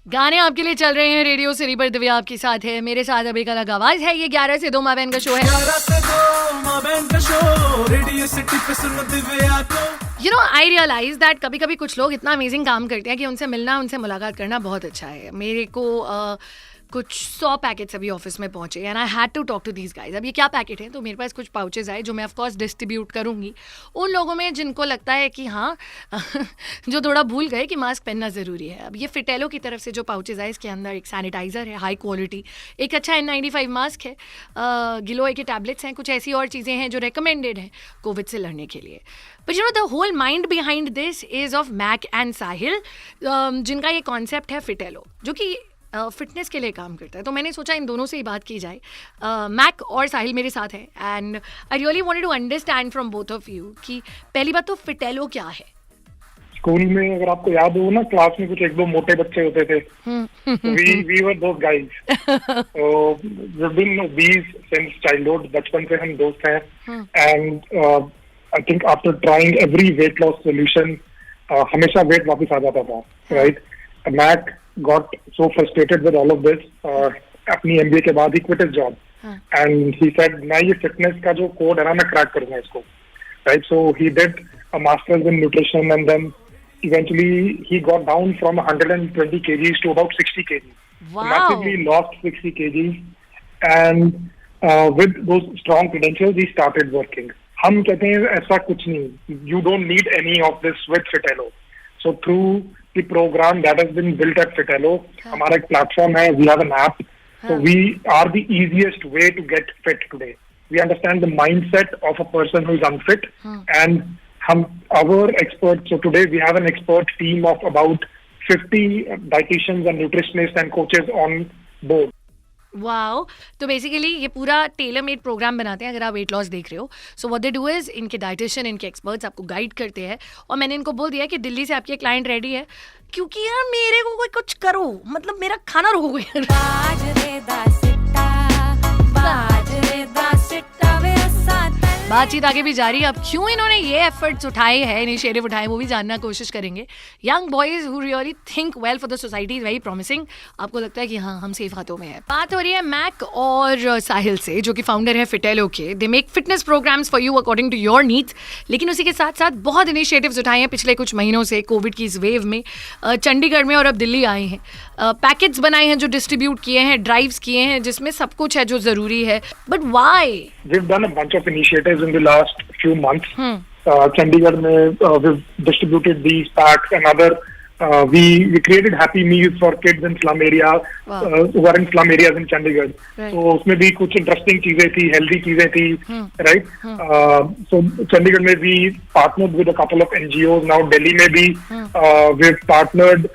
गाने आपके लिए चल रहे हैं रेडियो सिटी पर। दिव्या आपके साथ है, मेरे साथ अभी का अलग आवाज है। ये 11 से 2 माँ बहन का शो है। 11 से 2 माँ बहन का शो, रेडियो सिटी पे सुनो दिव्या को। You know, I realise that कभी कभी कुछ लोग इतना अमेजिंग काम करते हैं कि उनसे मिलना, उनसे मुलाकात करना बहुत अच्छा है। मेरे को कुछ 100 पैकेट्स अभी ऑफिस में पहुंचे and I had to talk to these guys. अब ये क्या पैकेट है, तो मेरे पास कुछ पाउचेज आए जो मैं ऑफकोर्स डिस्ट्रीब्यूट करूंगी उन लोगों में जिनको लगता है कि हाँ जो थोड़ा भूल गए कि मास्क पहनना ज़रूरी है। अब ये फिटेलो की तरफ से जो पाउचेज आए, इसके अंदर एक सैनिटाइज़र है हाई क्वालिटी, एक अच्छा N95 मास्क है, गिलोय के टैबलेट्स हैं, कुछ ऐसी और चीज़ें हैं जो रिकमेंडेड हैं कोविड से लड़ने के लिए। But you know the whole mind behind this is of Mac and Sahil, जिनका ये कॉन्सेप्ट है फिटेलो, जो कि फिटनेस के लिए काम करता है। तो मैंने सोचा इन दोनों से ही बात की जाए। मैक और साहिल मेरे साथ हैं and I really wanted to understand from both of you कि पहली बात तो फिटेलो क्या है। स्कूल में अगर आपको याद हो ना, क्लास में कुछ एक दो मोटे बच्चे होते थे, we were those guys. We have been obese since childhood, बचपन से हम दोस्त हैं and I think after trying every weight loss solution हमेशा वेट वापस आ जाता था, right. Mac got so frustrated with all of this, अपनी MBA के बाद he quit his job and he said मैं ये fitness का जो कोड है ना मैं क्रैक करूंगा इसको, right? So he did a master's in nutrition and then eventually he got down from 120 kgs to about 60 kgs. Wow. Massively lost 60 kgs and with those strong credentials he started working. हम कहते हैं ऐसा कुछ नहीं, you don't need any of this with Fitello. So through the program that has been built at Fitello, हमारा एक platform है, we have an app, so we are the easiest way to get fit today. We understand the mindset of a person who is unfit, and our experts. So today we have an expert team of about 50 dietitians and nutritionists and coaches on board. Wow, तो basically ये पूरा tailor made programme बनाते हैं अगर आप weight loss देख रहे हो। So what they do is, इनके डाइटिशियन, इनके एक्सपर्ट्स आपको गाइड करते हैं। और मैंने इनको बोल दिया कि दिल्ली से आपकी क्लाइंट रेडी है, क्योंकि यार मेरे को कोई कुछ करो, मतलब मेरा खाना रोको यार। बातचीत आगे भी जारी। अब क्यों इन्होंने ये एफर्ट्स उठाए हैं, इनिशिएटिव उठाए, वो भी जानना कोशिश करेंगे। Young boys who really think well for the society is very promising. आपको लगता है कि हाँ हम सेफ हाथों में है। बात हो रही है मैक और साहिल से, जो कि फाउंडर है फिटेलो के। They make fitness programmes for you according to your needs, लेकिन उसी के साथ साथ बहुत इनिशिएटिव्स उठाए हैं पिछले कुछ महीनों से कोविड की इस वेव में। चंडीगढ़ में और अब दिल्ली आए हैं, पैकेट्स बनाए हैं जो डिस्ट्रीब्यूट किए हैं, ड्राइव्स किए हैं जिसमें सब कुछ है जो जरूरी है। But why? We've done a bunch of initiatives in the last few months. Chandigarh mein we've distributed these packs and other. We created happy meals for kids in slum area, who are in slum areas in Chandigarh. Right. So उसमें भी कुछ interesting चीजें थी, healthy चीजें थी, right? So Chandigarh में we partnered with a couple of NGOs. Now Delhi में भी we've partnered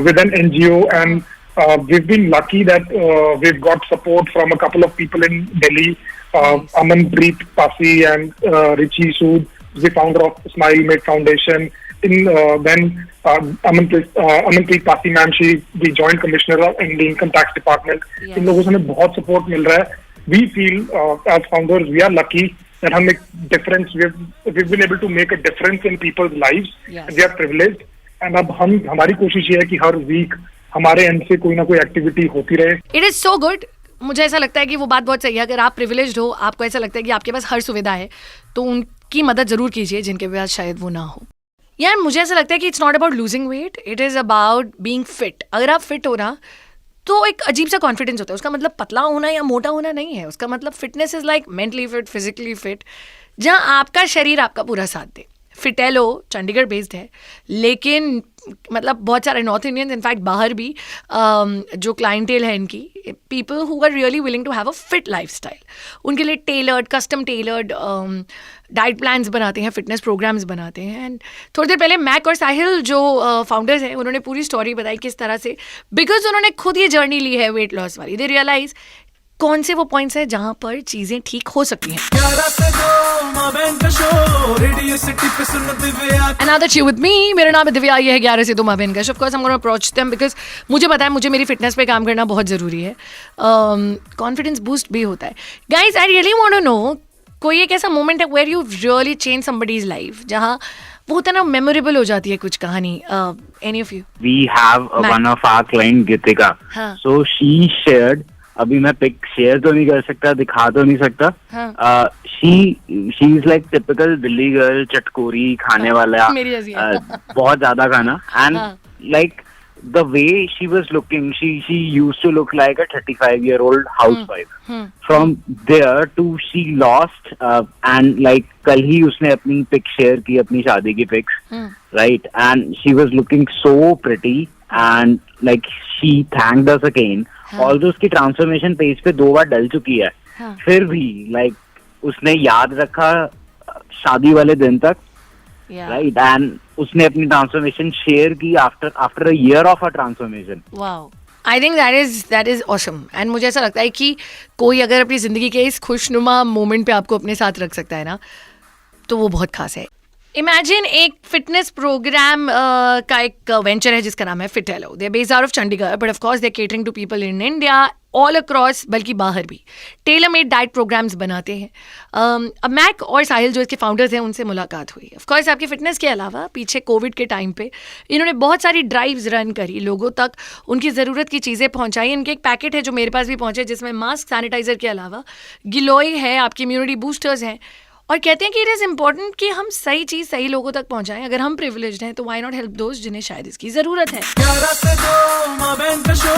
with an NGO and we've been lucky that we've got support from a couple of people in Delhi. Amanpreet Pasi and Richie Sood, the founder of Smile Made Foundation. Then Amanpreet Pasi ma'am, she the Joint Commissioner in the Income Tax Department. Yes. इन लोगों से हमें बहुत support मिल रहा है. We feel as founders we are lucky that हम एक difference, we've been able to make a difference in people's lives. Yes. We are privileged. And अब हमारी कोशिश ये है कि हर week हमारे end से कोई ना कोई एक्टिविटी होती रहे. It is so good. मुझे ऐसा लगता है कि वो बात बहुत सही है। अगर आप प्रिविलेज्ड हो, आपको ऐसा लगता है कि आपके पास हर सुविधा है, तो उनकी मदद जरूर कीजिए जिनके पास शायद वो ना हो। यार मुझे ऐसा लगता है कि it's not about losing weight, it is about being fit. अगर आप फिट हो ना तो एक अजीब सा कॉन्फिडेंस होता है। उसका मतलब पतला होना या मोटा होना नहीं है, उसका मतलब fitness is like mentally fit, physically fit, जहाँ आपका शरीर आपका पूरा साथ दे। फिटेलो चंडीगढ़ बेस्ड है, लेकिन मतलब बहुत सारे नॉर्थ इंडियंस, इनफैक्ट बाहर भी जो क्लाइंटेल है इनकी, people who are really willing to have a fit lifestyle, उनके लिए tailored, custom tailored diet plans बनाते हैं, फिटनेस प्रोग्राम्स बनाते हैं। एंड थोड़ी देर पहले मैक और साहिल जो फाउंडर्स हैं, उन्होंने पूरी स्टोरी बताई किस तरह से, बिकॉज उन्होंने खुद ये जर्नी ली है वेट लॉस वाली। दे रियलाइज कौन से वो पॉइंट्स हैं जहां पर चीजें ठीक हो सकती हैं। And now that you're with me, मेरा नाम है दिव्या, ये है 11 से 2 माँ बहन का show. Of course I'm going to approach them because मुझे पता है मुझे मेरी फिटनेस पे काम करना बहुत ज़रूरी है, कॉन्फिडेंस बूस्ट भी होता है। Guys, I really want to know, कोई एक ऐसा मोमेंट है where you really change somebody's life, जहाँ वो होता है ना, मेमोरेबल हो जाती है कुछ कहानी. Any of you? We have one of our client Gitika. हाँ. So she shared. अभी मैं पिक शेयर तो नहीं कर सकता, दिखा तो नहीं सकता. हाँ. she is like typical Delhi girl, चटकोरी, खाने वाला, मेरी जैसी है. बहुत ज्यादा खाना. And हाँ. like the way she was looking, she used to look like a 35-year-old housewife. From there to she lost and like कल ही उसने अपनी पिक शेयर की, अपनी शादी की pics, right? And she was looking so pretty and like she thanked us again. Although उसकी transformation page पे 2 बार डल चुकी है, फिर भी like उसने याद रखा शादी वाले दिन तक. Right, and उसने अपनी ट्रांसफॉर्मेशन शेयर की after a year of a transformation. Wow, I think that is awesome. And मुझे ऐसा लगता है कि कोई अगर अपनी जिंदगी के इस खुशनुमा मोमेंट पे आपको अपने साथ रख सकता है ना, तो वो बहुत खास है. इमेजिन एक फिटनेस प्रोग्राम का एक वेंचर है जिसका नाम है Fitelo. They are based out of Chandigarh, but of course they are catering to people in India all across, बल्कि बाहर भी. टेलर मेड डाइट प्रोग्राम्स बनाते हैं. अब मैक और साहिल जो इसके फाउंडर्स हैं, उनसे मुलाकात हुई. ऑफ कोर्स आपकी फिटनेस के अलावा पीछे कोविड के टाइम पे इन्होंने बहुत सारी ड्राइव्स रन करी, लोगों तक उनकी ज़रूरत की चीज़ें पहुंचाई. इनके एक पैकेट है जो मेरे पास भी पहुंचे, जिसमें मास्क, सैनिटाइजर के अलावा गिलोय है, आपकी इम्यूनिटी बूस्टर्स हैं. और कहते हैं कि इट इज़ इम्पोर्टेंट कि हम सही चीज़ सही लोगों तक पहुंचाएं. अगर हम प्रिविलेज्ड हैं तो व्हाई नॉट हेल्प दोस्त जिन्हें शायद इसकी ज़रूरत है. 11 से 2 माँ बहन का शो,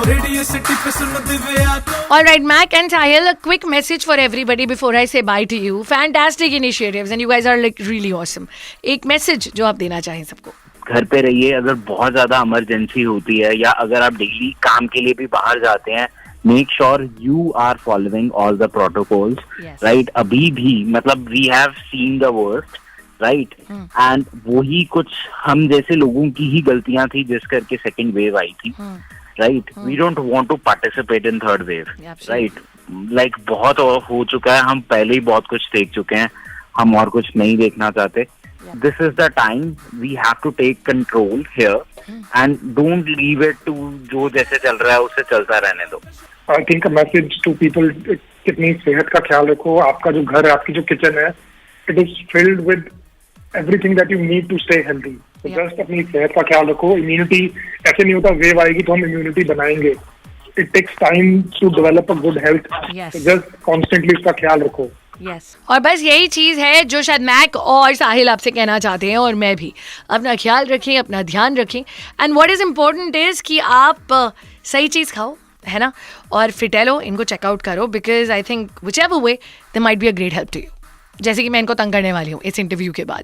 रेडियो सिटी पे सुन दिव्या को. Alright, Mac and Sahil, a quick message for everybody before I say bye to you. Fantastic initiatives and you guys are like really awesome. एक मैसेज जो आप देना चाहें सबको. घर पे रहिए. अगर बहुत ज्यादा इमरजेंसी होती है या अगर आप डेली काम के लिए भी बाहर जाते हैं, make sure you are following all the protocols. Right, अभी भी मतलब we have seen the worst, right, and वही कुछ हम जैसे लोगों की ही गलतियां थी जिस करके सेकेंड वेव आई थी. Right, we don't want to participate in third wave. Right, like बहुत हो चुका है, हम पहले ही बहुत कुछ देख चुके हैं, हम और कुछ नहीं देखना चाहते. This is the time we have to take control here and don't leave it to जो जैसे चल रहा है उसे चलता रहने दो. I think a message to people, कितनी सेहत का ख्याल रखो. आपका जो घर है, आपकी जो किचन है, it is filled with everything that you need to stay healthy. तो जस्ट अपनी सेहत का ख्याल रखो. इम्यूनिटी ऐसे नहीं होता वेव आएगी तो हम इम्यूनिटी बनाएंगे. It takes time to develop a good health. Just constantly इसका ख्याल रखो. और बस यही चीज़ है जो शायद मैक और साहिल आपसे कहना चाहते हैं, और मैं भी. अपना ख्याल रखें, अपना ध्यान रखें, and what is important is कि आप सही चीज़ खाओ, है ना. और फिटेलो इनको चेकआउट करो, because I think whichever way they might be a great help to you. जैसे कि मैं इनको तंग करने वाली हूँ इस इंटरव्यू के बाद.